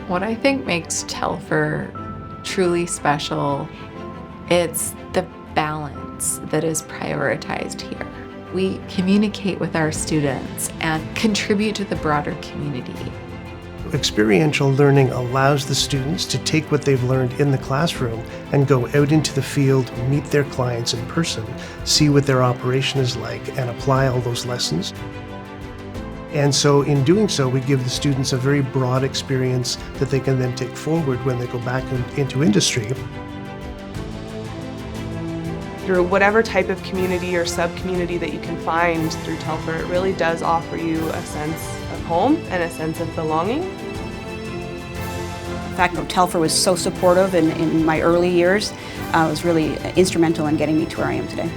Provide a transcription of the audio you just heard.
What I think makes Telfer truly special, it's the balance that is prioritized here. We communicate with our students and contribute to the broader community. Experiential learning allows the students to take what they've learned in the classroom and go out into the field, meet their clients in person, see what their operation is like, and apply all those lessons. And so in doing so, we give the students a very broad experience that they can then take forward when they go back into industry. Through whatever type of community or sub-community that you can find through Telfer, it really does offer you a sense of home and a sense of belonging. The fact that Telfer was so supportive in my early years was really instrumental in getting me to where I am today.